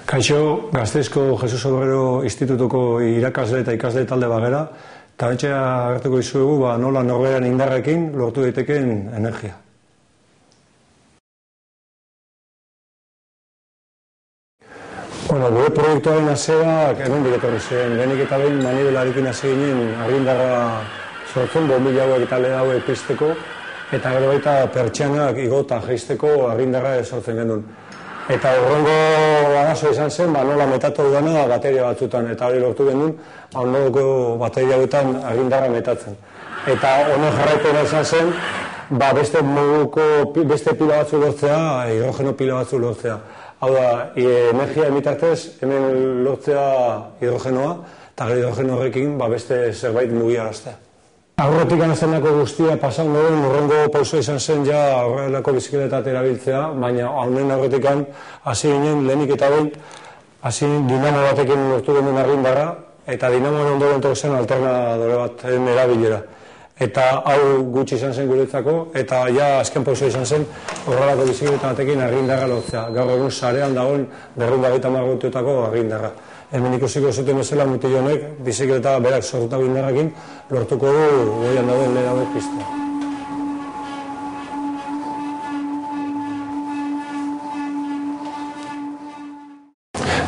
Kaixo, Gasteizko Jesus Obrero Institutuko irakasle eta ikasle talde bagera, eta betxea agertuko izugu nola norberaren indarrekin lortu daiteken energia. Gure proiektuaren haseak hemen etorri zen, lehenik eta behin manibelarekin hasi ginen argindarra sortzen, bombilla hauek eta led hauek pizteko, eta gero baita pertsianak igota jaisteko argindarra sortzen genuen. Eta horrengo arazo izan zen, nola metatu dudana bateria batzutan, eta hori lortu genuen, ondoko bateria hauetan argindarra metatzen. Eta honen jarraipena izan zen, beste pila batzu lortzea, hidrogeno pila batzu lortzea. Hau da, energia emitatez, hemen lortzea hidrogenoa, eta gero hidrogeno horrekin beste zerbait mugiaraztea. Aurretik anazenako guztia pasan duen, horrengo pauso izan zen ja horrelako bizikletat erabiltzea, baina honen aurretik hasi ginen lehenik eta behin, hasi dinamo batekin lortu genuen argindarra, eta dinamoen ondoren entorri zen alternadore baten erabilera. Eta hau gutxi izan zen guretzako, eta ja azken pauso izan zen horrelako bizikleta batekin argindarra lortzea. Gaur egun sarean dagoen 250 urteotako argindarra. Hemen ikusiko zuten bezala mutil honek bizikleta berak sortutako indarrakin lortuko du goian dagoen led hauek piztea.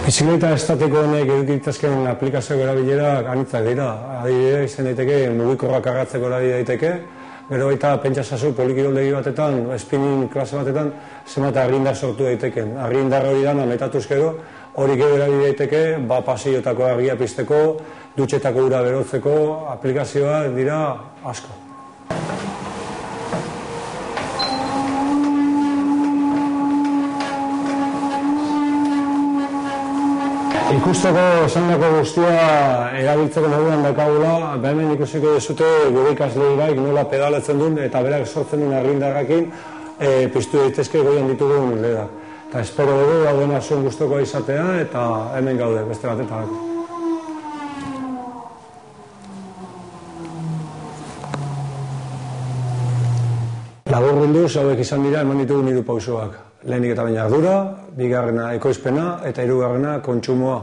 Bizikleta estatiko honek edukitazken aplikazioak erabilerak anitzak dira. Adibidez izan daiteke mugikorrak kargatzeko erabili daiteke, gero baita pentsasazu polikiroldegi batetan, spinning klase batetan, zenbat argindar sortu daiteken. Argindar hori dana metatuz gero, hori gero erabili daiteke, pasiotako argia pizteko, dutxetako ura berotzeko, aplikazioak dira asko. Ikusteko esandako guztia erabiltzeko moduan daukagula, hemen ikusiko dezute gure ikasleiraik nola pedaletzen duen eta berak sortzen duen argindarrakin piztu daitezke goian ditugun ledak. Eta espero dugu hau dena zuen gustukoa izatea eta hemen gaude beste batetarako. Laburbilduz hauek izan dira eman ditugun 3 pausoak. Lehenik eta baina ardura, bigarrena ekoizpena eta hirugarrena kontsumoa.